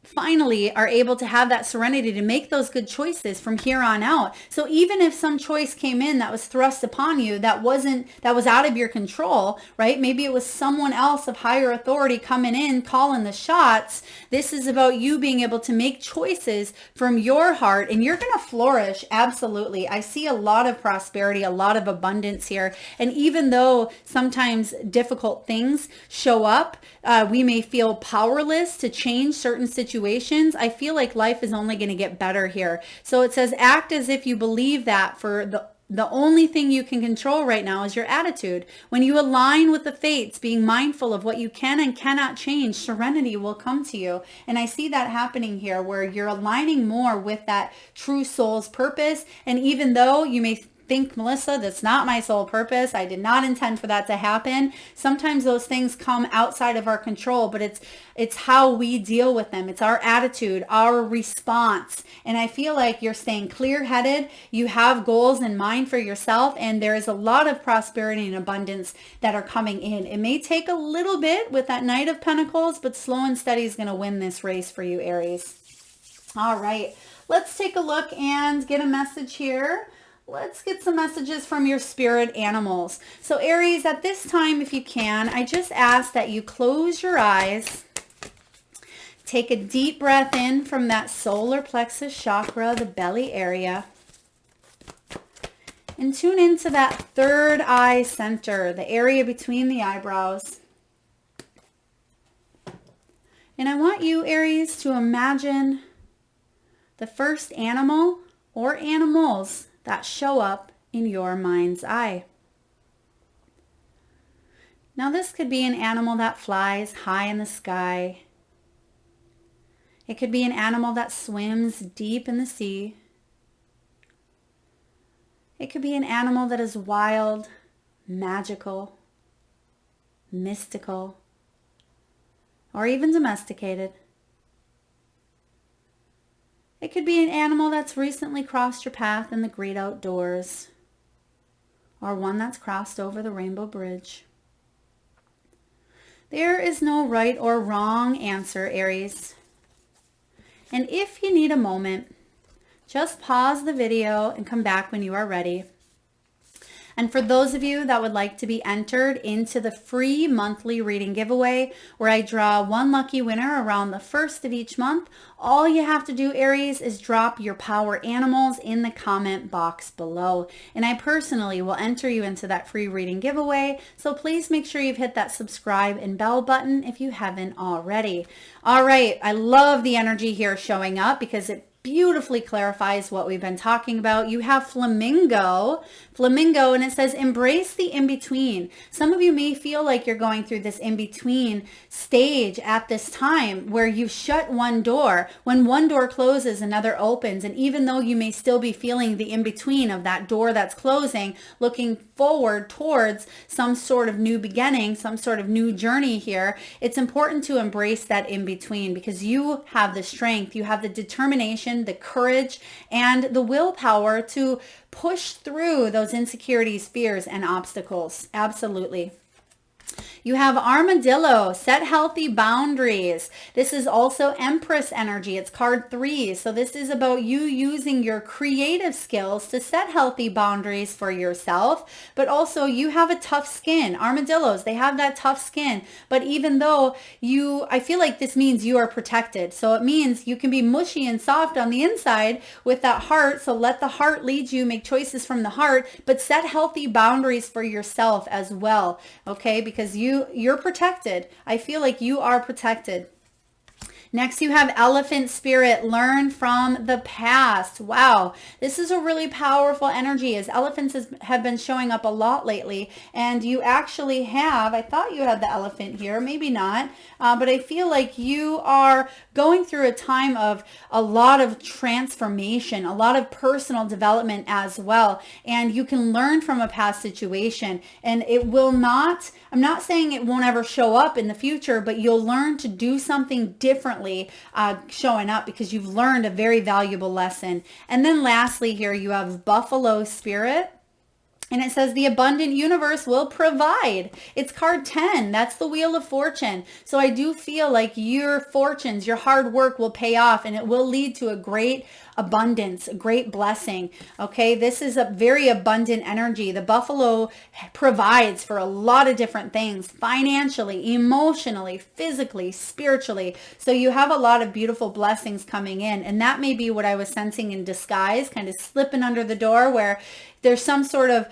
Speaker 1: finally are able to have that serenity to make those good choices from here on out. So even if some choice came in that was thrust upon you that was out of your control, right? Maybe it was someone else of higher authority coming in, calling the shots. This is about you being able to make choices from your heart, and you're going to flourish. Absolutely. I see a lot of prosperity, a lot of abundance here. And even though sometimes difficult things show up, we may feel powerless to change certain situations. I feel like life is only going to get better here. So it says, act as if you believe that for the only thing you can control right now is your attitude. When you align with the fates, being mindful of what you can and cannot change, serenity will come to you. And I see that happening here where you're aligning more with that true soul's purpose. And even though you may think, Melissa, that's not my sole purpose, I did not intend for that to happen. Sometimes those things come outside of our control, but it's how we deal with them. It's our attitude, our response. And I feel like you're staying clear-headed. You have goals in mind for yourself, and there is a lot of prosperity and abundance that are coming in. It may take a little bit with that Knight of Pentacles, but slow and steady is going to win this race for you, Aries. All right, let's take a look and get a message here. Let's get some messages from your spirit animals. So Aries, at this time, if you can, I just ask that you close your eyes, take a deep breath in from that solar plexus chakra, the belly area, and tune into that third eye center, the area between the eyebrows. And I want you, Aries, to imagine the first animal or animals that show up in your mind's eye. Now this could be an animal that flies high in the sky. It could be an animal that swims deep in the sea. It could be an animal that is wild, magical, mystical, or even domesticated. It could be an animal that's recently crossed your path in the great outdoors, or one that's crossed over the Rainbow Bridge. There is no right or wrong answer, Aries. And if you need a moment, just pause the video and come back when you are ready. And for those of you that would like to be entered into the free monthly reading giveaway, where I draw one lucky winner around the first of each month, all you have to do, Aries, is drop your power animals in the comment box below. And I personally will enter you into that free reading giveaway. So please make sure you've hit that subscribe and bell button if you haven't already. All right. I love the energy here showing up because it beautifully clarifies what we've been talking about. You have flamingo, and it says embrace the in-between. Some of you may feel like you're going through this in-between stage at this time where you shut one door. When one door closes, another opens. And even though you may still be feeling the in-between of that door that's closing, looking forward towards some sort of new beginning, some sort of new journey here, it's important to embrace that in-between because you have the strength, you have the determination, the courage, and the willpower to push through those insecurities, fears, and obstacles. Absolutely. You have armadillo, set healthy boundaries. This is also Empress energy. It's card 3. So this is about you using your creative skills to set healthy boundaries for yourself, but also you have a tough skin. Armadillos, they have that tough skin. But even though I feel like this means you are protected. So it means you can be mushy and soft on the inside with that heart. So let the heart lead you, make choices from the heart, but set healthy boundaries for yourself as well. Okay, because you're protected. I feel like you are protected. Next, you have elephant spirit, learn from the past. Wow, this is a really powerful energy as elephants have been showing up a lot lately. And you actually have, I thought you had the elephant here, maybe not, but I feel like you are going through a time of a lot of transformation, a lot of personal development as well. And you can learn from a past situation, and it will not, I'm not saying it won't ever show up in the future, but you'll learn to do something differently showing up because you've learned a very valuable lesson. And then lastly here you have buffalo spirit. And it says the abundant universe will provide. It's card 10. That's the wheel of fortune. So I do feel like your fortunes, your hard work will pay off and it will lead to a great abundance, a great blessing. Okay, this is a very abundant energy. The buffalo provides for a lot of different things, financially, emotionally, physically, spiritually. So you have a lot of beautiful blessings coming in. And that may be what I was sensing in disguise, kind of slipping under the door where there's some sort of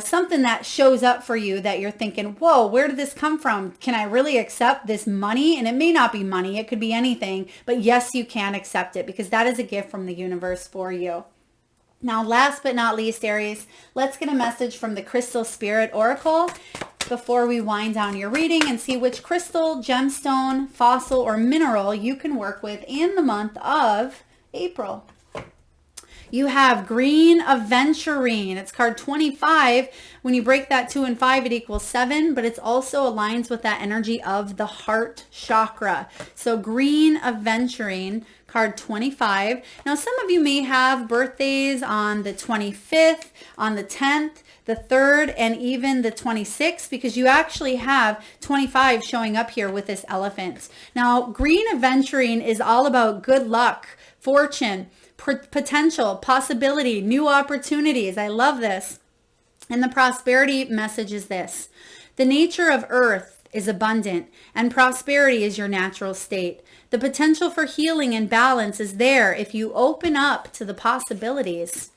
Speaker 1: something that shows up for you that you're thinking, whoa, where did this come from? Can I really accept this money? And it may not be money. It could be anything. But yes, you can accept it because that is a gift from the universe for you. Now, last but not least, Aries, let's get a message from the Crystal Spirit Oracle before we wind down your reading and see which crystal, gemstone, fossil, or mineral you can work with in the month of April. You have green aventurine. It's card 25. When you break that 2 and 5, it equals 7, but it's also aligns with that energy of the heart chakra. So green aventurine, card 25. Now, some of you may have birthdays on the 25th, on the 10th, the 3rd, and even the 26th, because you actually have 25 showing up here with this elephant. Now, green aventurine is all about good luck, fortune, potential, possibility, new opportunities. I love this. And the prosperity message is this: the nature of earth is abundant and prosperity is your natural state. The potential for healing and balance is there if you open up to the possibilities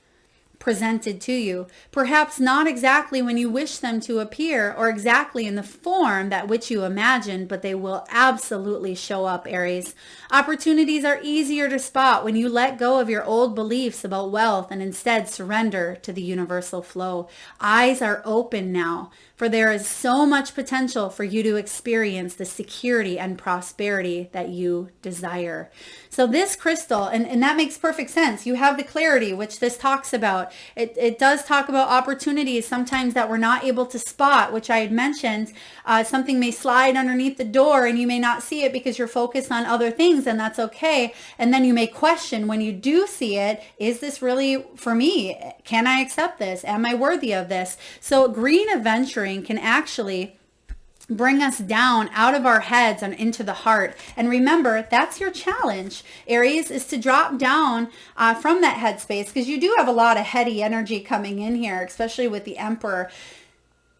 Speaker 1: presented to you, perhaps not exactly when you wish them to appear or exactly in the form that which you imagine, but they will absolutely show up, Aries. Opportunities are easier to spot when you let go of your old beliefs about wealth and instead surrender to the universal flow. Eyes are open now, for there is so much potential for you to experience the security and prosperity that you desire. So this crystal, and that makes perfect sense. You have the clarity, which this talks about. It does talk about opportunities sometimes that we're not able to spot, which I had mentioned. Something may slide underneath the door and you may not see it because you're focused on other things, and that's okay. And then you may question when you do see it, is this really for me? Can I accept this? Am I worthy of this? So green adventuring can actually bring us down out of our heads and into the heart. And remember, that's your challenge, Aries, is to drop down from that headspace, because you do have a lot of heady energy coming in here, especially with the Emperor.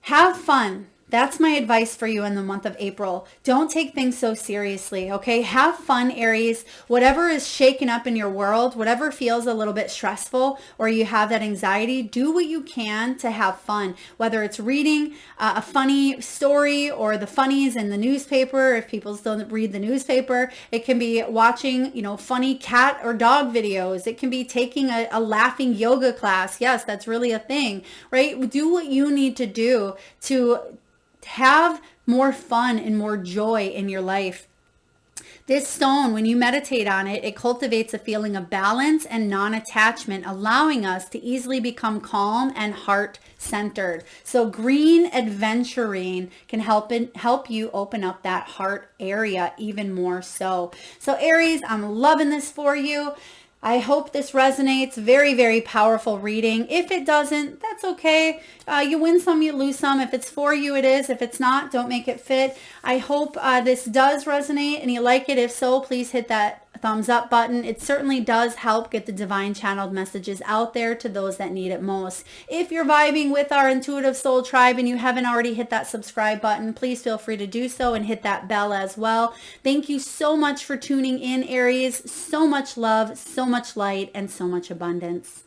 Speaker 1: Have fun. That's my advice for you in the month of April. Don't take things so seriously, okay? Have fun, Aries. Whatever is shaken up in your world, whatever feels a little bit stressful or you have that anxiety, do what you can to have fun. Whether it's reading a funny story or the funnies in the newspaper, if people still read the newspaper. It can be watching, funny cat or dog videos. It can be taking a laughing yoga class. Yes, that's really a thing, right? Do what you need to do to have more fun and more joy in your life. This stone, when you meditate on it, it cultivates a feeling of balance and non-attachment, allowing us to easily become calm and heart-centered. So green aventurine can help you open up that heart area even more so. So Aries, I'm loving this for you. I hope this resonates. Very, very powerful reading. If it doesn't, that's okay. You win some, you lose some. If it's for you, it is. If it's not, don't make it fit. I hope this does resonate and you like it. If so, please hit that thumbs up button. It certainly does help get the divine channeled messages out there to those that need it most. If you're vibing with our Intuitive Soul Tribe and you haven't already hit that subscribe button, please feel free to do so and hit that bell as well. Thank you so much for tuning in, Aries. So much love, so much light, and so much abundance.